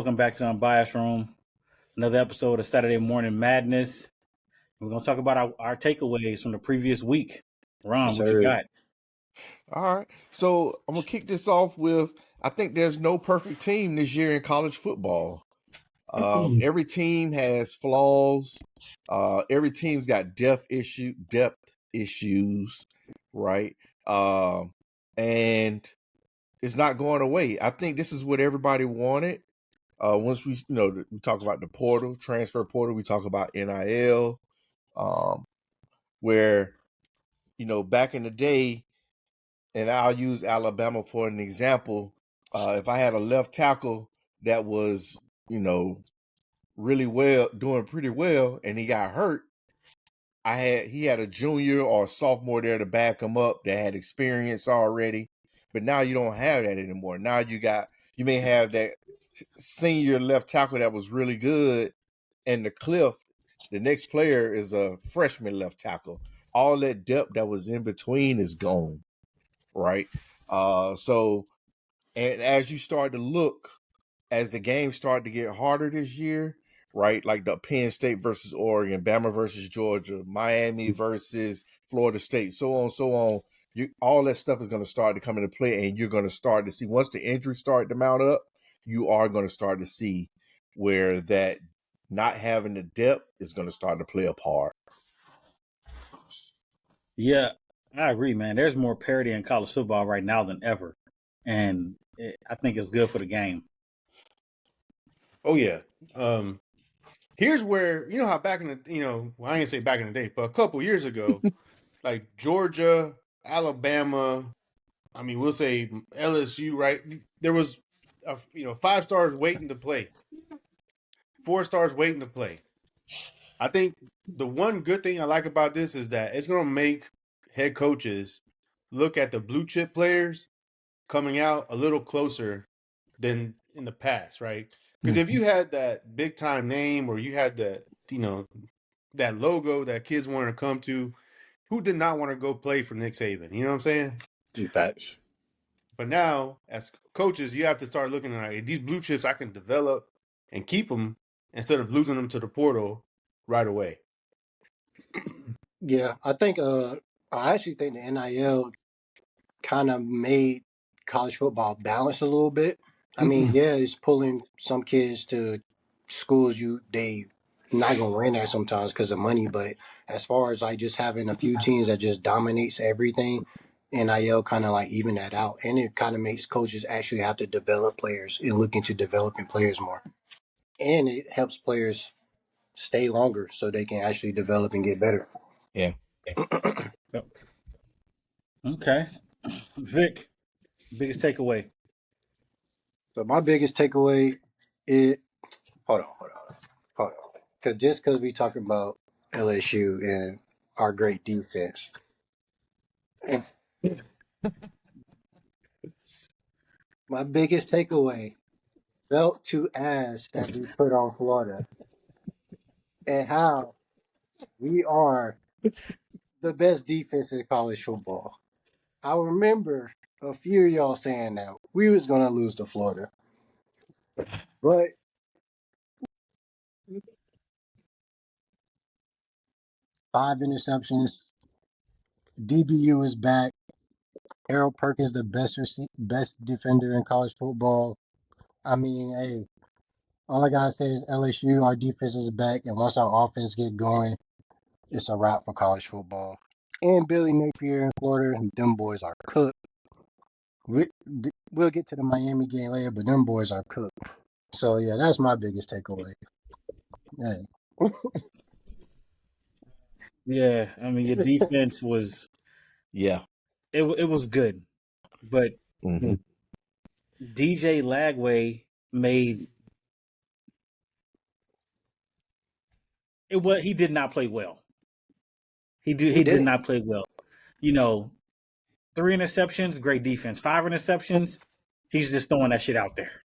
Welcome back to the Unbiased Room. Another episode of Saturday Morning Madness. We're going to talk about our takeaways from the previous week. Ron, what you got? All right. So I'm going to kick this off with, I think there's no perfect team this year in college football. Every team has flaws. Every team's got depth issues, right? And it's not going away. I think this is what everybody wanted. Once we talk about the portal, transfer portal, we talk about NIL, where, back in the day, and I'll use Alabama for an example. If I had a left tackle that was, really well, doing pretty well, and he got hurt, he had a junior or a sophomore there to back him up that had experience already. But now you don't have that anymore. Now you may have that senior left tackle that was really good, and the next player is a freshman left tackle. All that depth that was in between is gone, right? So, and as you start to look, as the games start to get harder this year, right? Like the Penn State versus Oregon, Bama versus Georgia, Miami versus Florida State, so on, so on. All that stuff is going to start to come into play, and you're going to start to see, once the injuries start to mount up, you are going to start to see where that not having the depth is going to start to play a part. Yeah, I agree, man. There's more parity in college football right now than ever, and I think it's good for the game. Oh yeah. Here's where, how back in the, I ain't say back in the day, but a couple years ago, like Georgia, Alabama, we'll say LSU, right? There was, 5 stars waiting to play, 4 stars waiting to play. I think the one good thing I like about this is that it's going to make head coaches look at the blue chip players coming out a little closer than in the past, right? Because if you had that big time name, or you had that, that logo that kids wanted to come to, who did not want to go play for Nick Saban? You know what I'm saying? Facts. But now, as coaches, you have to start looking at these blue chips. I can develop and keep them instead of losing them to the portal right away. Yeah, I actually think the NIL kind of made college football balance a little bit. It's pulling some kids to schools they not gonna win there sometimes because of money. But as far as like just having a few teams that just dominates everything, NIL kind of like even that out, and it kind of makes coaches actually have to develop players and look into developing players more, and it helps players stay longer so they can actually develop and get better. Yeah. Okay. Vic, biggest takeaway. So my biggest takeaway is hold on. Because we talking about LSU and our great defense. My biggest takeaway, belt to ass that we put on Florida, and how we are the best defense in college football. I remember a few of y'all saying that we was going to lose to Florida. But five interceptions. DBU is back. Harold Perkins, the best defender in college football. Hey, all I gotta say is LSU, our defense is back, and once our offense get going, it's a wrap for college football. And Billy Napier in Florida, them boys are cooked. We'll get to the Miami game later, but them boys are cooked. So yeah, that's my biggest takeaway. Hey. Yeah, your defense was, it was good, but DJ Lagway made it. He did not play well. He did not play well. 3 interceptions, great defense. 5 interceptions, he's just throwing that shit out there.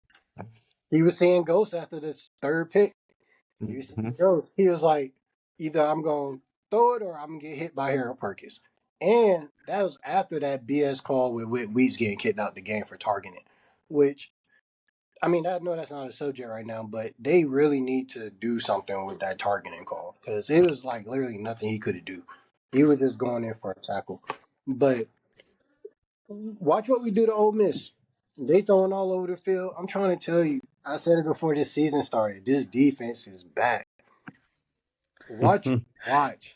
He was seeing ghosts after this third pick. He was seeing ghosts. He was like, either I'm going to throw it or I'm going to get hit by Harold Perkins. And that was after that BS call with Weeks getting kicked out the game for targeting, which I mean, I know that's not a subject right now, but they really need to do something with that targeting call because it was like literally nothing he could do. He was just going in for a tackle. But watch what we do to Ole Miss. They throwing all over the field. I'm trying to tell you. I said it before this season started. This defense is back. Watch it. Watch.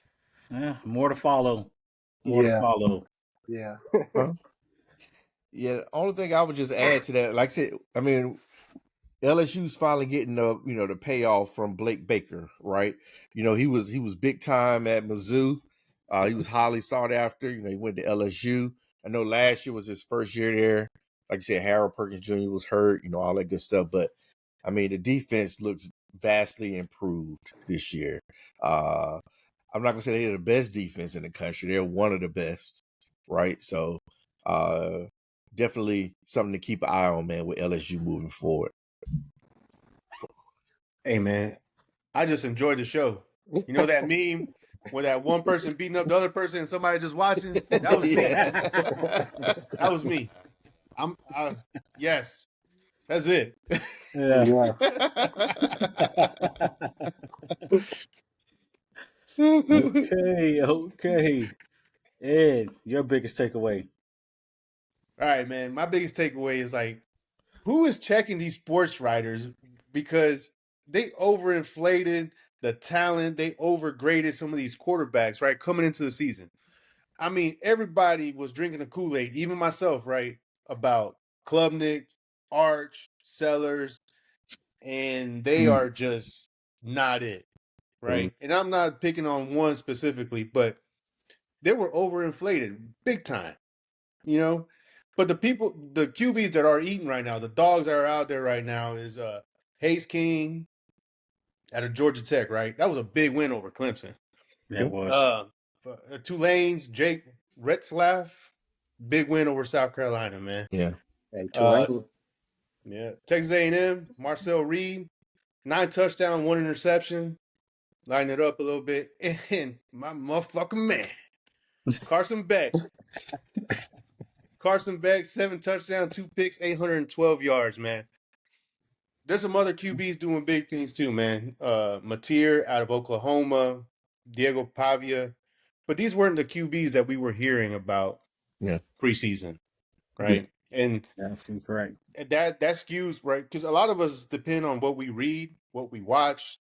Yeah, more to follow. More to Yeah. follow. Yeah. Huh? Yeah, the only thing I would just add to that, like I said, I mean, LSU's finally getting the payoff from Blake Baker, right? He was big time at Mizzou. He was highly sought after. He went to LSU. I know last year was his first year there. Like I said, Harold Perkins Jr. was hurt, all that good stuff. But I mean, the defense looks vastly improved this year. I'm not gonna say they're the best defense in the country. They're one of the best, right? So definitely something to keep an eye on, man, with LSU moving forward. Hey, man, I just enjoyed the show. You know that meme where that one person beating up the other person and somebody just watching? That was me, man. That was me. Yes, that's it. Yeah. Yeah. Okay. Ed, your biggest takeaway. All right, man. My biggest takeaway is like, who is checking these sports writers because they overinflated the talent, they overgraded some of these quarterbacks, right? Coming into the season. I mean, everybody was drinking the Kool-Aid, even myself, right? About Klubnik, Arch, Sellers, and they are just not it, right? And I'm not picking on one specifically, but they were overinflated big time, you know? But the QBs that are eating right now, the dogs that are out there right now is Hayes King out of Georgia Tech, right? That was a big win over Clemson. That was. Tulane's Jake Retzlaff, big win over South Carolina, man. Yeah. Hey, Uh, Tulane. yeah. Texas A&M, Marcel Reed, 9 touchdowns, 1 interception. Line it up a little bit. And my motherfucking man, Carson Beck. 7 touchdowns, 2 picks, 812 yards, man. There's some other QBs doing big things too, man. Mateer out of Oklahoma, Diego Pavia. But these weren't the QBs that we were hearing about preseason, right? And Absolutely correct. that skews, right? Because a lot of us depend on what we read, what we watch,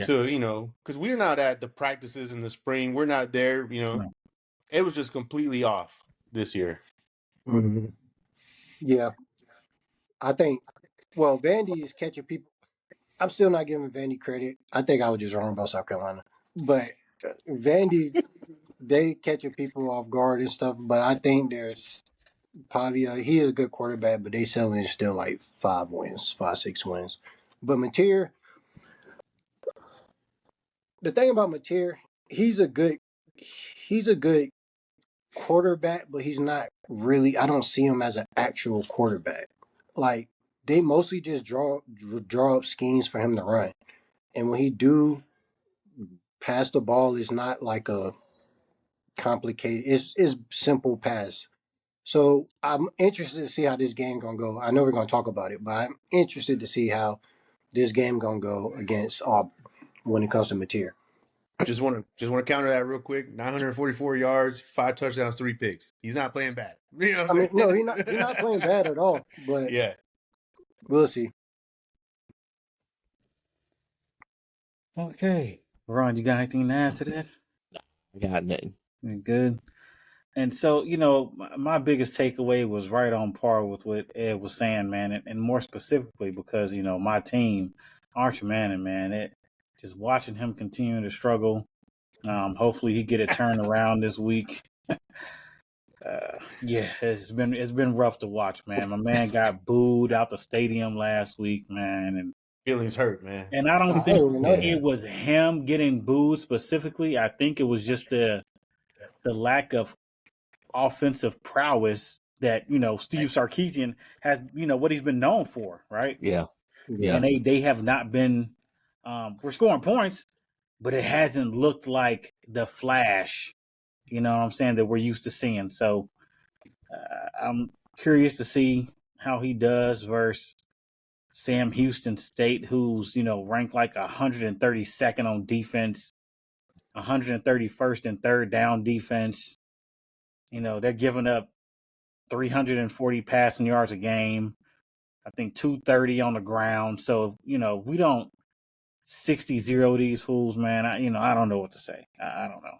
to, because we're not at the practices in the spring. We're not there, No. It was just completely off this year. Mm-hmm. Yeah. I think, well, Vandy is catching people. I'm still not giving Vandy credit. I think I was just wrong about South Carolina. But Vandy, they catching people off guard and stuff. But I think there's Pavia. He is a good quarterback, but they selling still like 5 wins, 5, 6 wins. But Mateer, the thing about Mateer, he's a good quarterback, but he's not really. I don't see him as an actual quarterback. Like they mostly just draw up schemes for him to run, and when he do pass the ball, it's not like a complicated. It's simple pass. So I'm interested to see how this game gonna go. I know we're gonna talk about it, but I'm interested to see how this game gonna go against Auburn when it comes to Mateer. Just want to counter that real quick. 944 yards, 5 touchdowns, 3 picks. He's not playing bad. You know what I I'm mean, no, saying? he's not playing bad at all, but Yeah. we'll see. Okay. Ron, you got anything to add to that? I got nothing. Good. And so, my biggest takeaway was right on par with what Ed was saying, man, and more specifically because, my team, Arch Manning, man, just watching him continue to struggle. Hopefully he get it turned around this week. It's been rough to watch, man. My man got booed out the stadium last week, man, and Feelings hurt, man. I don't I think didn't even know that. it was him getting booed specifically. I think it was just the lack of offensive prowess that Steve Sarkisian has, what he's been known for, right? Yeah. And they have not been. We're scoring points, but it hasn't looked like the flash. You know what I'm saying, that we're used to seeing. So I'm curious to see how he does versus Sam Houston State, who's, ranked like 132nd on defense, 131st in third down defense. They're giving up 340 passing yards a game. I think 230 on the ground. So, we don't 60-0 these fools, man. I don't know what to say. I don't know.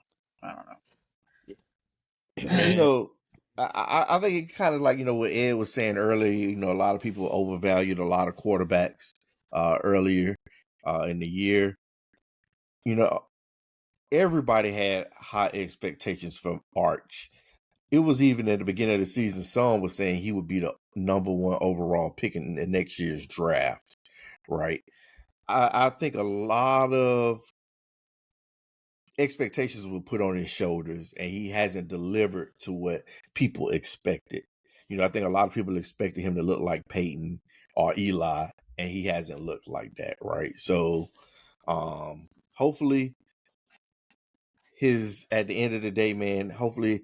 Man. I think it kind of like, what Ed was saying earlier, a lot of people overvalued a lot of quarterbacks earlier in the year. Everybody had high expectations from Arch. It was even at the beginning of the season, someone was saying he would be the number 1 overall pick in the next year's draft, right? I think a lot of expectations were put on his shoulders, and he hasn't delivered to what people expected. I think a lot of people expected him to look like Peyton or Eli, and he hasn't looked like that, right? So hopefully at the end of the day, man, hopefully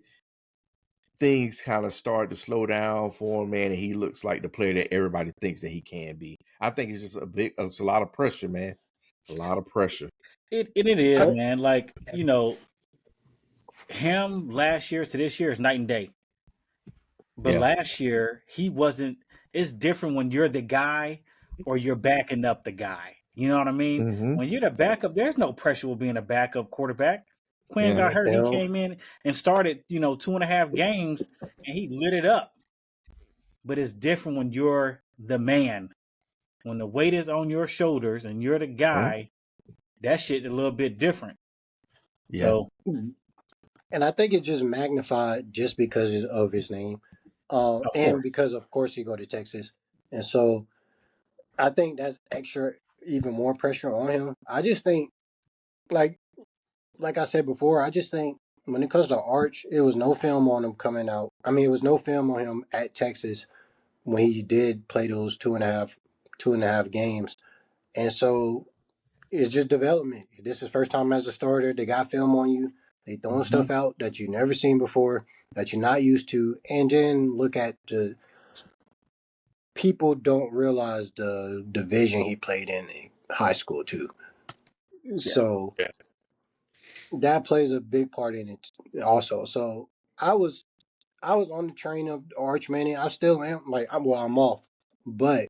things kind of start to slow down for him, man, and he looks like the player that everybody thinks that he can be. I think it's just it's a lot of pressure, man. A lot of pressure. It is, man. Like, him last year to this year is night and day. But last year, he wasn't. It's different when you're the guy or you're backing up the guy. You know what I mean? Mm-hmm. When you're the backup, there's no pressure with being a backup quarterback. Quinn got hurt. He came in and started, 2.5 games, and he lit it up. But it's different when you're the man. When the weight is on your shoulders and you're the guy, that shit a little bit different. Yeah. So, and I think it's just magnified just because of his name, and because of course he go to Texas, and so I think that's extra, even more pressure on him. I just think, like I said before, I just think when it comes to Arch, it was no film on him coming out. I mean, it was no film on him at Texas when he did play those two and a half games, and so it's just development. This is his first time as a starter. They got film on you. They throwing stuff out that you've never seen before, that you're not used to, and then look at the people don't realize the division he played in high school too. So that plays a big part in it also. So I was on the train of Arch Manning. I still am. I'm off, but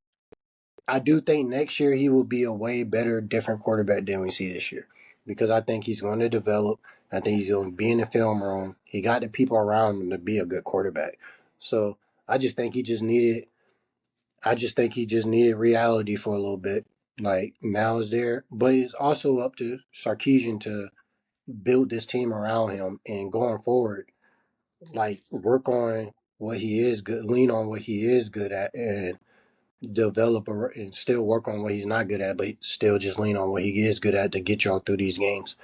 I do think next year he will be a way better, different quarterback than we see this year, because I think he's going to develop. I think he's going to be in the film room. He got the people around him to be a good quarterback. So I just think he just needed. Reality for a little bit. Like, now is there, but it's also up to Sarkisian to build this team around him and going forward, like, work on what he is good, lean on what he is good at, and and still work on what he's not good at, but still just lean on what he is good at to get y'all through these games.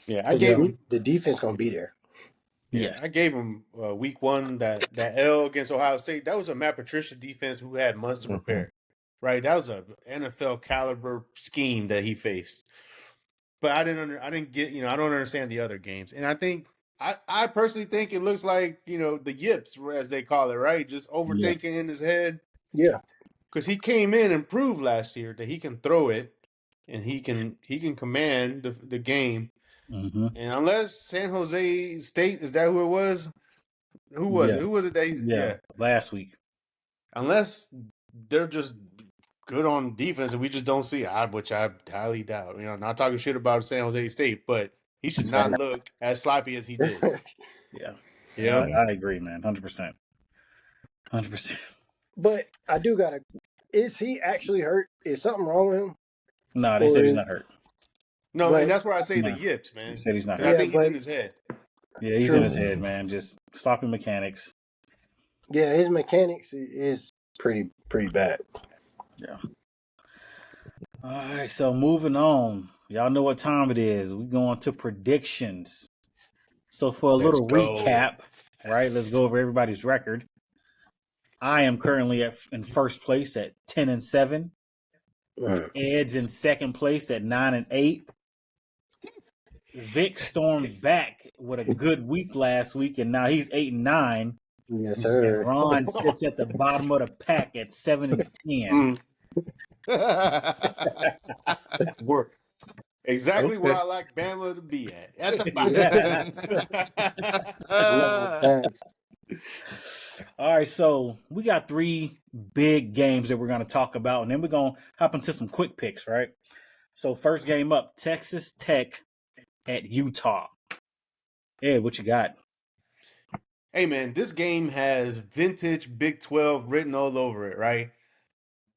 Yeah, I gave him the defense gonna be there. Yeah, I gave him week 1 that L against Ohio State. That was a Matt Patricia defense who had months to prepare, right? That was a NFL caliber scheme that he faced. But I didn't get, I don't understand the other games, and I think I personally think it looks like the yips, as they call it, right? Just overthinking in his head. Yeah, because he came in and proved last year that he can throw it, and he can command the game. Mm-hmm. And unless San Jose State, is that who it was? Who was it? Who was it that last week. Unless they're just good on defense and we just don't see it, which I highly doubt. Not talking shit about San Jose State, but he should not look as sloppy as he did. I agree, man. 100%. 100%. But I do gotta. Is he actually hurt? Is something wrong with him? No, they said he's not hurt. No, and that's where I say the yips, man. They said he's not hurt. I think he's in his head. Yeah, he's in his head, man. Just sloppy mechanics. Yeah, his mechanics is pretty bad. Yeah. All right, so moving on. Y'all know what time it is. We're going to predictions. So for a little recap, right? Let's go over everybody's record. I am currently in first place at 10-7. Ed's in second place at 9-8. Vic stormed back with a good week last week, and now he's 8-9. Yes, And sir. Ron sits at the bottom of the pack at 7-10. Work. Exactly where Okay. I like Bama to be at the bottom. Yeah. Level pack. All right, so we got 3 big games that we're going to talk about, and then we're going to hop into some quick picks, right? So first game up, Texas Tech at Utah. Ed, what you got? Hey, man, this game has vintage Big 12 written all over it, right?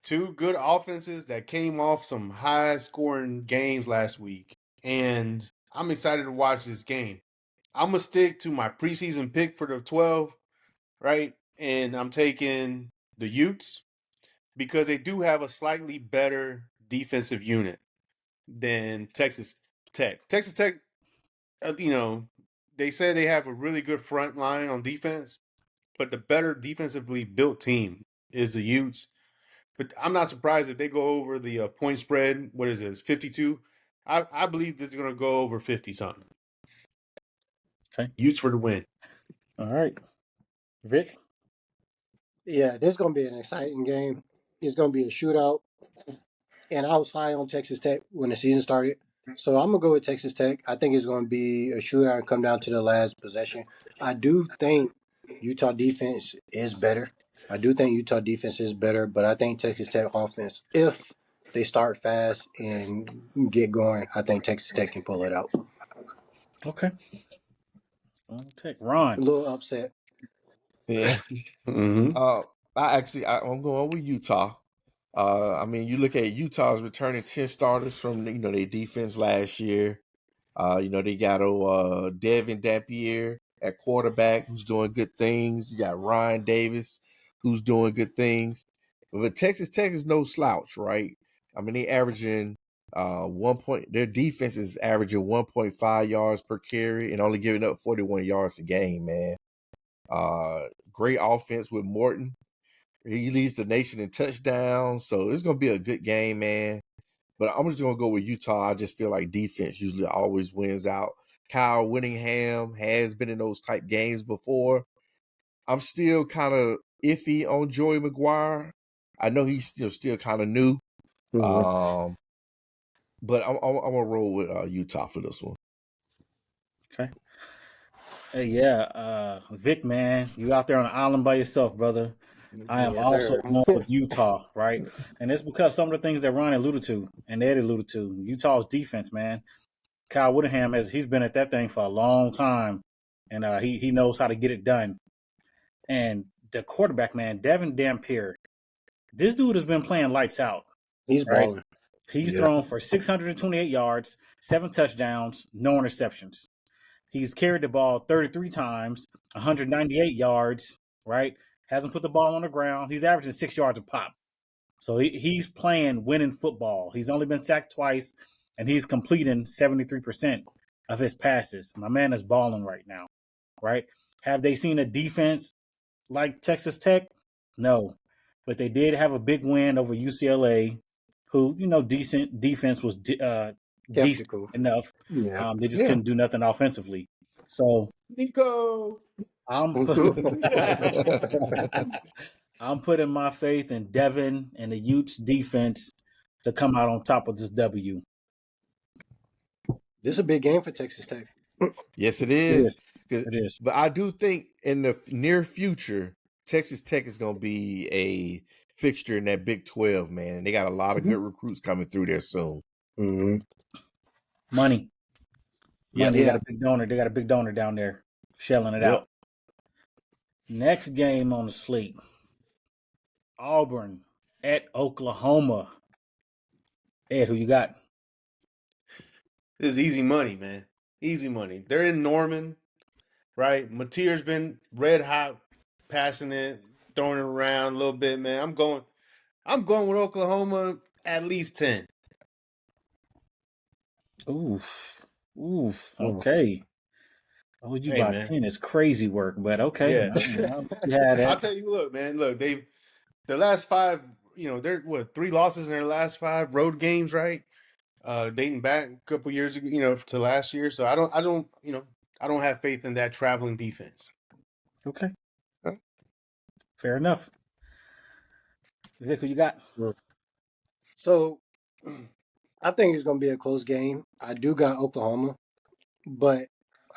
2 good offenses that came off some high-scoring games last week, and I'm excited to watch this game. I'm going to stick to my preseason pick for the 12, right? And I'm taking the Utes because they do have a slightly better defensive unit than Texas Tech. Texas Tech, they say they have a really good front line on defense, but the better defensively built team is the Utes. But I'm not surprised if they go over the point spread. What is it? It's 52. I believe this is going to go over 50 something. Okay. Utes for the win. All right. Vic? Yeah, this is going to be an exciting game. It's going to be a shootout. And I was high on Texas Tech when the season started. So I'm going to go with Texas Tech. I think it's going to be a shootout and come down to the last possession. I do think Utah defense is better. But I think Texas Tech offense, if they start fast and get going, I think Texas Tech can pull it out. Okay. I'll take A Ron. little upset. Yeah. Mm-hmm. I'm going with Utah. I mean, you look at Utah's returning 10 starters from their defense last year. They got Devin Dampier at quarterback, who's doing good things. You got Ryan Davis, who's doing good things. But Texas Tech is no slouch, right? I mean, they averaging 1 point. Their defense is averaging 1.5 yards per carry and only giving up 41 yards a game, man. Great offense with Morton. He leads the nation in touchdowns, so it's gonna be a good game, man. But I'm just gonna go with Utah. I just feel like defense usually always wins out. Kyle Whittingham has been in those type games before. I'm still kind of iffy on Joey McGuire. I know he's still kind of new, Mm-hmm. but I'm gonna roll with Utah for this one. Okay. Hey, yeah, Vic, man, you out there on the island by yourself, brother. I am Yes, also sir. going with Utah, right? And it's because some of the things that Ron alluded to and Ed alluded to. Utah's defense, man. Kyle Whittingham he's been at that thing for a long time, and he knows how to get it done. And the quarterback, man, Devin Dampier, this dude has been playing lights out, He's right? balling. He's Yeah. thrown for 628 yards, 7 touchdowns, no interceptions. He's carried the ball 33 times, 198 yards, right? Hasn't put the ball on the ground. He's averaging 6 yards a pop. So he's playing winning football. He's only been sacked twice, and he's completing 73% of his passes. My man is balling right now, right? Have they seen a defense like Texas Tech? No. But they did have a big win over UCLA, who, decent defense was decent Skeptical. enough. Yeah. They just Yeah. couldn't do nothing offensively. So Nico. I'm I'm putting my faith in Devin and the Utes defense to come out on top of this W. This is a big game for Texas Tech. Yes, it It is. is. It is. But I do think in the near future, Texas Tech is going to be a fixture in that Big 12, man. And they got a lot of good recruits coming through there soon. Mm-hmm. Money. Yep. They got Yeah. a big donor. They got a big donor down there shelling it Yep. out. Next game on the slate. Auburn at Oklahoma. Ed, who you got? This is easy money, man. Easy money. They're in Norman, right? Mateer's been red hot, passing it, throwing it around a little bit, man. I'm going with Oklahoma at least 10. Oof. Okay. Oh, you Hey, by man. 10 is crazy work, but okay. Yeah. Yeah, I'll that. tell you, look, man. Look, their last 5, they're 3 losses in their last 5 road games, right? Dating back a couple years ago, to last year. So I don't have faith in that traveling defense. Okay. Fair enough. Vic, who you got? So I think it's going to be a close game. I do got Oklahoma, but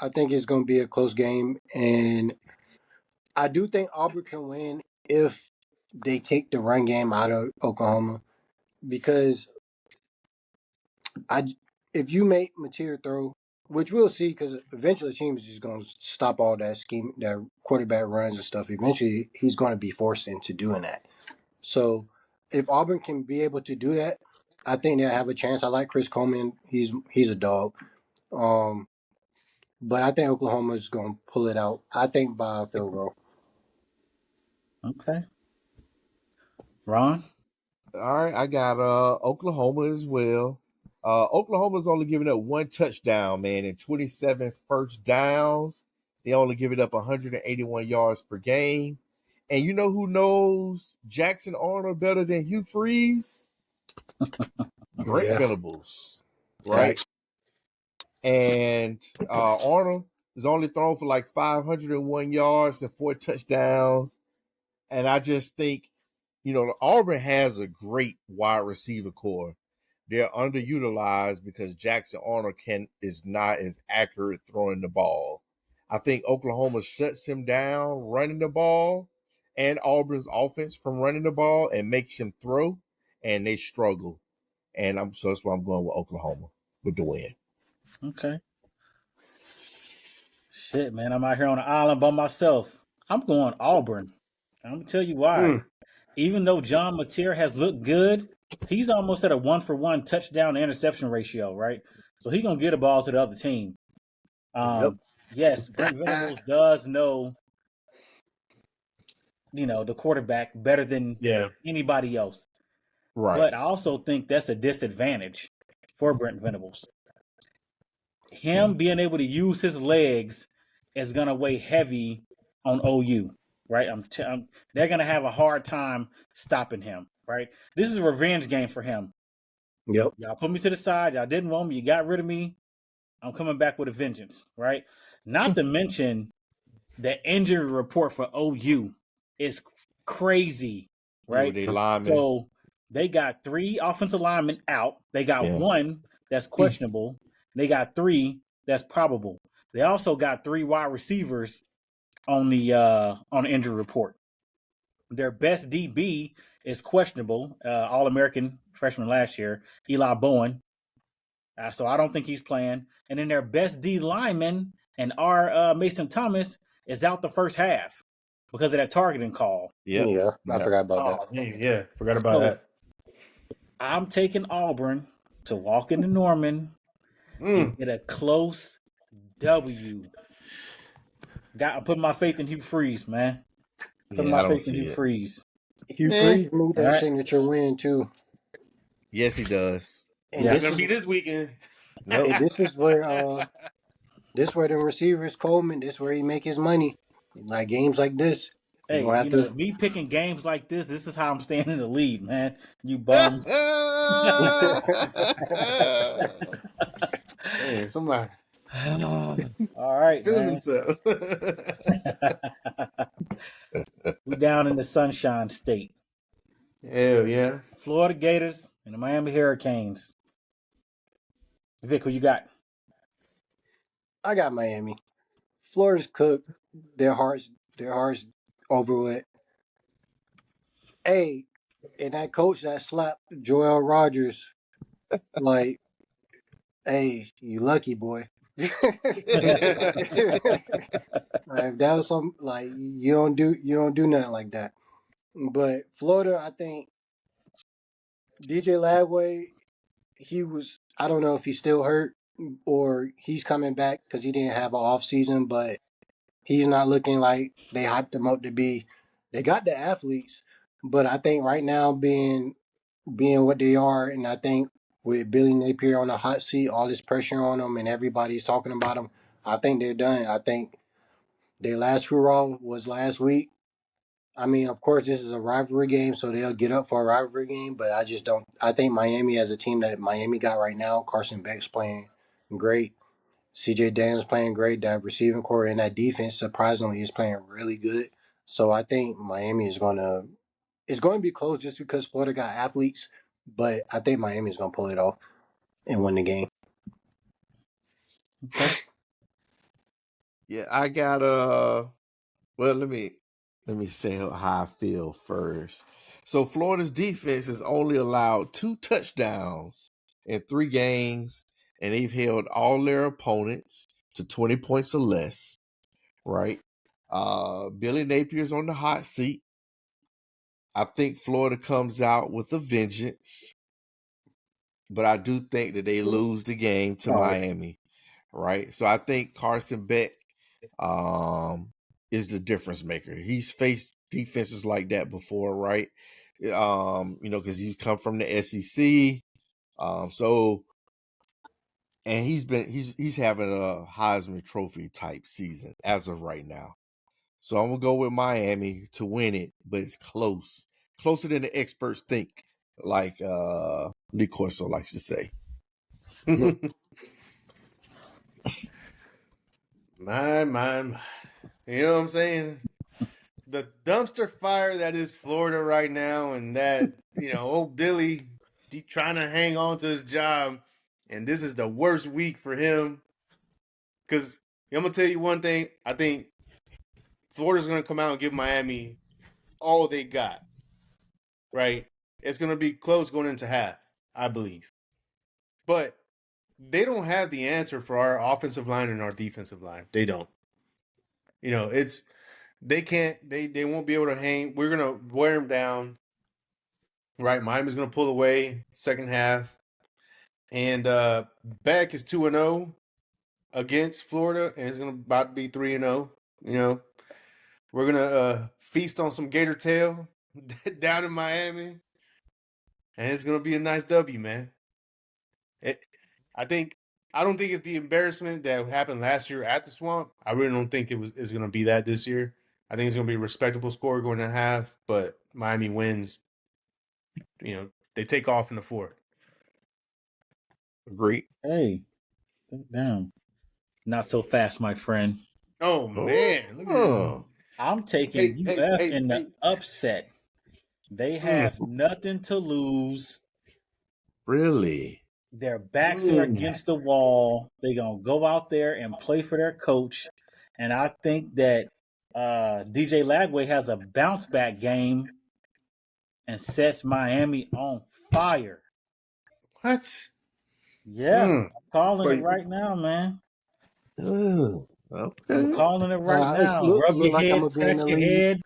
I think it's going to be a close game, and I do think Auburn can win if they take the run game out of Oklahoma because I if you make Mateer throw, which we'll see because eventually the team is just going to stop all that scheme, that quarterback runs and stuff. Eventually, he's going to be forced into doing that. So if Auburn can be able to do that, I think they'll have a chance. I like Chris Coleman. He's a dog. But I think Oklahoma's going to pull it out. I think by a field goal. Okay. Ron? All right, I got Oklahoma as well. Oklahoma's only giving up 1 touchdown, man, and 27 first downs. They only give it up 181 yards per game. And you know who knows Jackson Arnold better than Hugh Freeze? Brent Yeah. Venables, right? Facts. And Arnold is only thrown for like 501 yards and 4 touchdowns. And I just think, Auburn has a great wide receiver core. They're underutilized because Jackson Arnold is not as accurate throwing the ball. I think Oklahoma shuts him down running the ball and Auburn's offense from running the ball and makes him throw, and they struggle. And so that's why I'm going with Oklahoma with the win. Okay. Shit, man. I'm out here on the island by myself. I'm going Auburn. I'm going to tell you why. Even though John Mateer has looked good, he's almost at a 1-for-1 touchdown to interception ratio, right? So he's going to get a ball to the other team. Yes, Brent Venables does know, the quarterback better than anybody else. Right. But I also think that's a disadvantage for Brent Venables. Him being able to use his legs is going to weigh heavy on OU, right? They're going to have a hard time stopping him, right? This is a revenge game for him. Yep. Y'all put me to the side. Y'all didn't want me. You got rid of me. I'm coming back with a vengeance, right? Not to mention the injury report for OU is crazy, right? They linemen. So they got 3 offensive linemen out. They got 1 that's questionable. They got 3 that's probable. They also got 3 wide receivers on the injury report. Their best DB is questionable, All-American freshman last year, Eli Bowen. So I don't think he's playing. And then their best D lineman and our Mason Thomas is out the first half because of that targeting call. Yep. Yeah, I forgot about that. Yeah, forgot about that. I'm taking Auburn to walk into Norman and get a close W. I'm putting my faith in Hugh Freeze, man. Putting my faith in Hugh Freeze. Hugh Freeze need that signature win too. Yes, he does. And It's gonna be this weekend. Nope. And this is where the receivers Coleman. This is where he make his money. Like games like this. Hey, me picking games like this is how I'm staying in the lead, man. You bums. Man, somebody. All right, Feeling man. themselves. We down in the Sunshine State. Hell yeah. Florida Gators and the Miami Hurricanes. Vic, who you got? I got Miami. Florida's cooked. Their hearts over with. Hey, and that coach that slapped Joel Rogers, like, hey, you lucky boy. Like, if that was some like you don't do nothing like that. But Florida, I think DJ Lagway, I don't know if he's still hurt or he's coming back because he didn't have an off season, but he's not looking like they hyped him up to be. They got the athletes, but I think right now being what they are, and I think with Billy Napier on the hot seat, all this pressure on them, and everybody's talking about them, I think they're done. I think their last hurrah was last week. I mean, of course, this is a rivalry game, so they'll get up for a rivalry game, but I just don't. I think Miami, as a team that Miami got right now, Carson Beck's playing great. CJ Daniels playing great. That receiving core and that defense, surprisingly, is playing really good. So I think Miami is it's going to be close just because Florida got athletes, but I think Miami is going to pull it off and win the game. Okay. Yeah, I got well, let me say how I feel first. So Florida's defense has only allowed 2 touchdowns in 3 games, and they've held all their opponents to 20 points or less, right? Billy Napier's on the hot seat. I think Florida comes out with a vengeance, but I do think that they lose the game to Oh, Miami, right? So I think Carson Beck is the difference maker. He's faced defenses like that before, right? Because he's come from the SEC. So and he's having a Heisman Trophy type season as of right now. So I'm gonna go with Miami to win it, but it's close, closer than the experts think. Like Lee Corso likes to say. My. You know what I'm saying? The dumpster fire that is Florida right now, and that, old Billy, he trying to hang on to his job, and this is the worst week for him. Because I'm going to tell you one thing. I think Florida's going to come out and give Miami all they got, right? It's going to be close going into half, I believe. But they don't have the answer for our offensive line and our defensive line. They don't. It's they can't they won't be able to hang. We're gonna wear them down. Right, Miami's gonna pull away second half, and Beck is 2-0 against Florida, and it's gonna about to be 3-0. We're gonna feast on some gator tail down in Miami, and it's gonna be a nice W, man. It, I think I don't think it's the embarrassment that happened last year at the Swamp. I really don't think it's gonna be that this year. I think it's gonna be a respectable score going to half, but Miami wins. They take off in the fourth. Agreed. Hey, damn. Not so fast, my friend. Oh man, look at Oh, I'm taking hey, hey, UF hey, in the hey. upset. They have nothing to lose. really? Their backs are against the wall. They're going to go out there and play for their coach. And I think that DJ Lagway has a bounce back game and sets Miami on fire. What? Yeah, I'm calling it But right now, man. Oh, I'm okay. calling it right It's now. look Rub look your like I'm head, gonna be in scratch the your lead. head.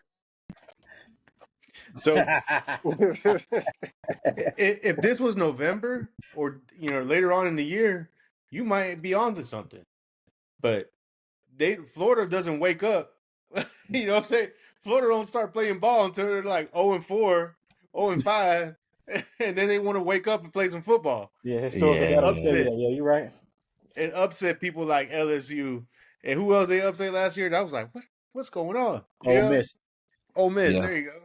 so if this was November or later on in the year, you might be onto something. But Florida doesn't wake up. You know what I'm saying? Florida don't start playing ball until they're like 0-4, 0-5, and then they want to wake up and play some football Yeah, historical and Yeah. data. Yeah, upset you're right. people like LSU and who else they upset last year. And I was like, what's going on? Ole Miss. Ole Miss. Yeah. There you go.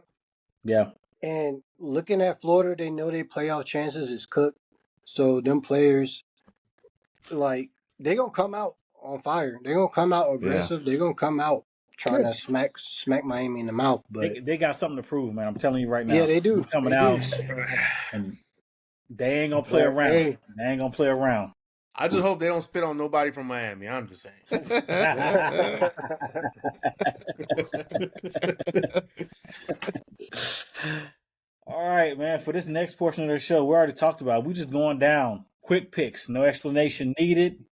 Yeah. And looking at Florida, they know their playoff chances is cooked. So them players, like, they gonna come out on fire. They gonna come out Yeah. aggressive. They gonna come out trying to smack Miami in the mouth. But They got something to prove, man. I'm telling you right yeah, now. they They're do. coming They do. out and they ain't gonna play But around. hey, They ain't gonna play around. I just hope they don't spit on nobody from Miami. I'm just saying. All right, man. For this next portion of the show, we already talked about it. We just going down. Quick picks, no explanation needed.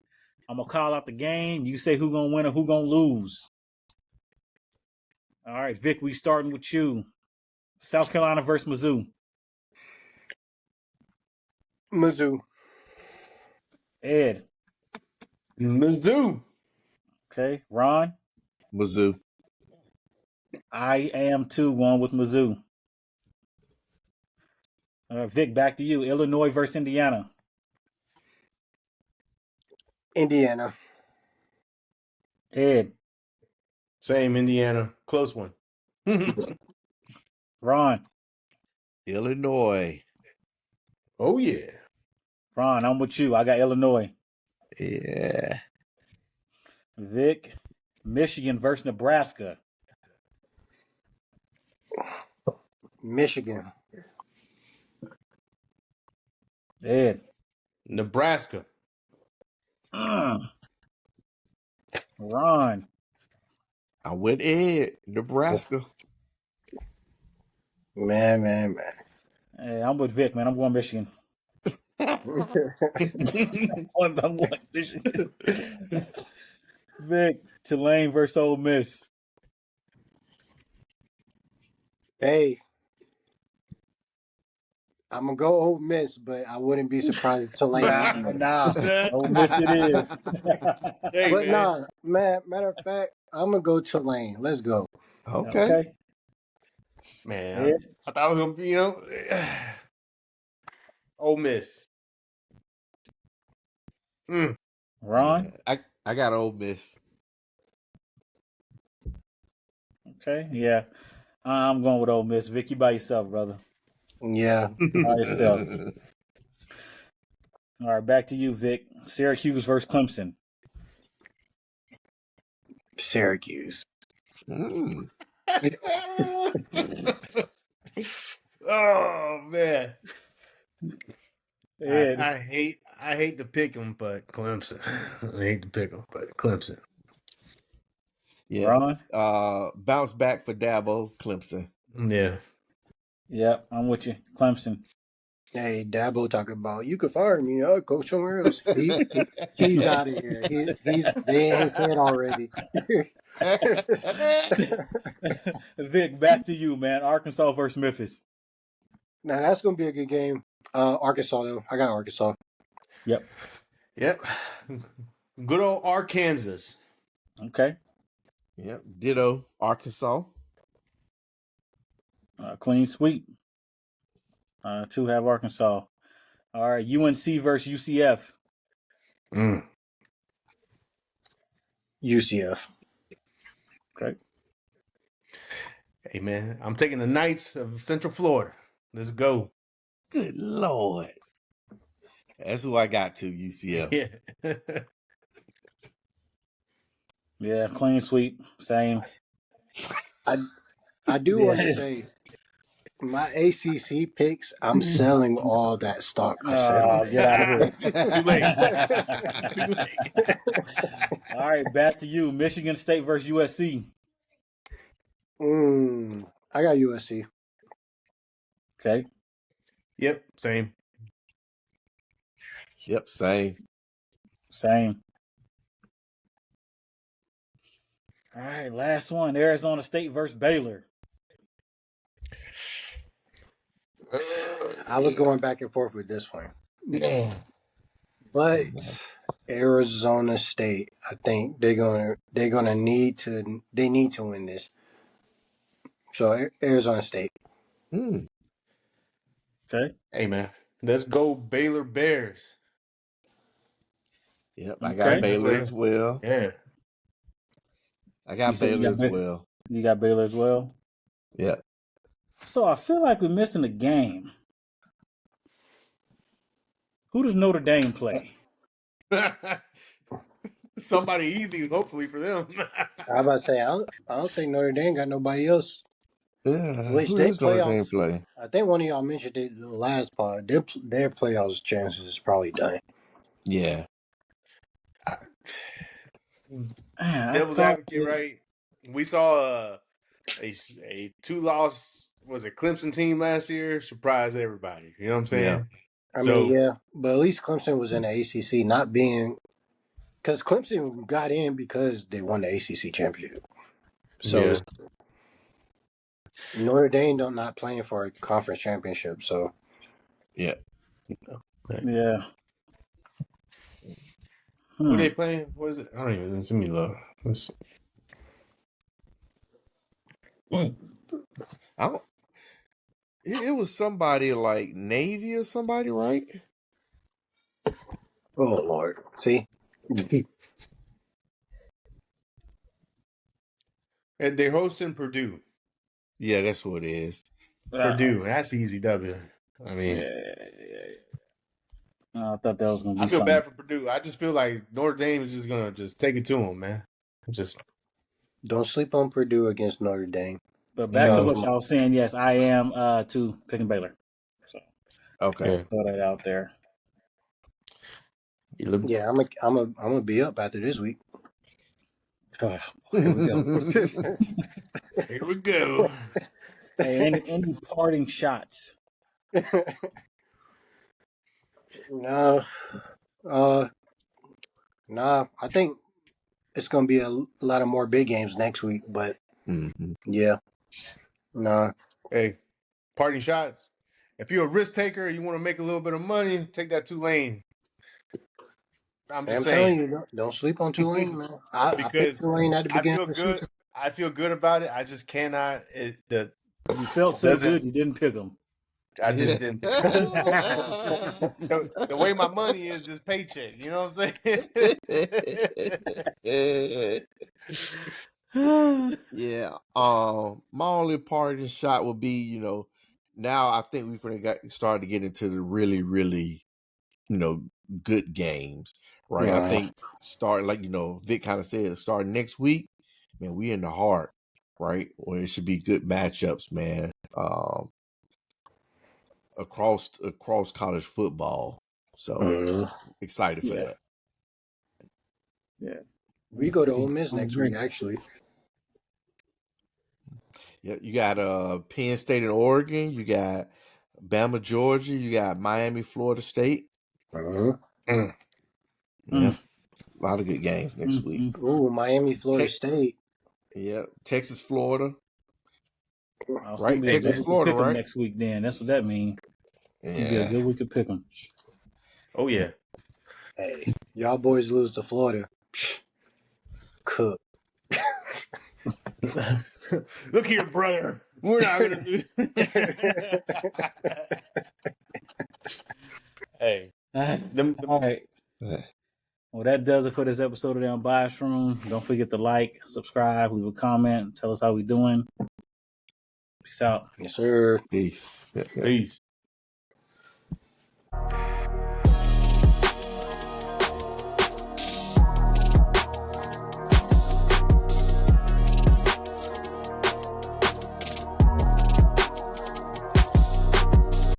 I'm gonna call out the game. You say who gonna win or who gonna lose. All right, Vic, we starting with you. South Carolina versus Mizzou. Mizzou. Ed. Mizzou. Okay. Ron. Mizzou. I am too going with Mizzou. Vic, back to you. Illinois versus Indiana. Indiana. Ed. Same Indiana. Close one. Ron. Illinois. Oh yeah. Ron, I'm with you. I got Illinois. Yeah. Vic. Michigan versus Nebraska. Michigan. Ed. Nebraska. Ron. I went Ed, Nebraska. Man. Hey, I'm with Vic, man. I'm going Michigan. I'm going Michigan. Vic, Tulane versus Ole Miss. Hey, I'm gonna go Ole Miss, but I wouldn't be surprised if Tulane wins. Nah. Ole Miss it is. Hey, But man. matter of fact, I'm gonna go Tulane. Let's go. Okay. Man, Ed. I thought I was going to be, Ole Miss. Ron. I got Ole Miss. Okay, yeah. I'm going with Ole Miss. Vic, you by yourself, brother. Yeah, By yourself. All right, back to you, Vic. Syracuse versus Clemson. Syracuse. Oh, man. Ed. I hate to pick them, but Clemson. I hate to pick them, but Clemson. Yeah. Ron. Bounce back for Dabo, Clemson. Yeah. Yep, I'm with you. Clemson. Hey, Dabo talking about you could fire me. I'll go somewhere else. He's out of here. He's they in his head already. Vic, back to you, man. Arkansas versus Memphis. Now that's gonna be a good game. Arkansas though. I got Arkansas. Yep. Good old Arkansas. Okay. Yep. Ditto, Arkansas. Clean sweep. Two have Arkansas. All right. UNC versus UCF. UCF. Okay. Hey, man, I'm taking the Knights of Central Florida. Let's go. Good Lord. That's who I got to, UCF. Yeah. Yeah, clean sweep. Same. I do want to say my ACC picks. I'm selling all that stock I said on it. Get out of here. Too late. Too late. All right, back to you. Michigan State versus USC. I got USC. Okay. Yep, same. Yep, same. Same. All right, last one. Arizona State versus Baylor. I was going back and forth with this one, but Arizona State. I think they're gonna need to win this. So Arizona State. Okay. Hey, man, let's go Baylor Bears. Yep, I got Baylor as well. Yeah. I got Baylor as well. You got Baylor as well? Yep. So I feel like we're missing a game. Who does Notre Dame play? Somebody easy, hopefully, for them. I was about to say I don't think Notre Dame got nobody else. Yeah. Which Who they does Notre Dame playoffs. play? I think one of y'all mentioned it in the last part. Their playoffs chances is probably done. Yeah. Devil's advocate, right? We saw a 2-loss, was it Clemson team last year? Surprised everybody. You know what I'm saying? Yeah. I mean, yeah, but at least Clemson was in the ACC, not being because Clemson got in because they won the ACC championship. So Notre Dame not playing for a conference championship. So yeah. Yeah. Who they playing? What is it? I don't even. Let me look. Let's see. It was somebody like Navy or somebody, right? oh Lord, see. They're hosting Purdue. Yeah, that's what it is. Purdue. That's easy W. I mean, I thought that was going to be I feel something. bad for Purdue. I just feel like Notre Dame is just going to take it to them, man. Just don't sleep on Purdue against Notre Dame. But back to So what y'all was saying. Yes, I am too picking Baylor. So okay. Yeah. throw that out there. Yeah, I'm gonna be up after this week. Oh, here we go. Here we go. Hey, any parting shots? No, nah. I think it's gonna be a lot of more big games next week. But yeah, nah. Hey, parting shots. If you're a risk taker, you want to make a little bit of money, take that Tulane. I'm just I'm telling saying. you, don't sleep on Tulane, man. I picked Because Tulane at the I beginning feel of the good. season. I feel good about it. I just cannot. It You felt so doesn't. good you didn't pick them. I just didn't. The way my money is this paycheck. You know what I'm saying? Yeah. My only parting shot would be, now I think we've started to get into the really, really, good games, right? I think start like Vic kind of said, starting next week, man, we in the heart, right? Where it should be good matchups, man. Across college football. So excited for that. Yeah. We go to Ole Miss I next week, agree. actually. Yeah, you got Penn State and Oregon, you got Bama, Georgia, you got Miami, Florida State. Mm. Yeah, a lot of good games next week. Ooh, Miami, Florida State. Yeah, Texas, Florida. Oh, it's gonna Right, be a good Texas, week to Florida, pick them right? next week. Then that's what that means. It'll be a Yeah. good week to pick them. Oh yeah. Hey, y'all boys lose to Florida. Psh, cook. Look here, brother. We're not gonna do. Hey, All right. Well, that does it for this episode of the Unbiased Room. Don't forget to like, subscribe, leave a comment, tell us how we doing. Peace out. Yes, sir. Peace. Peace.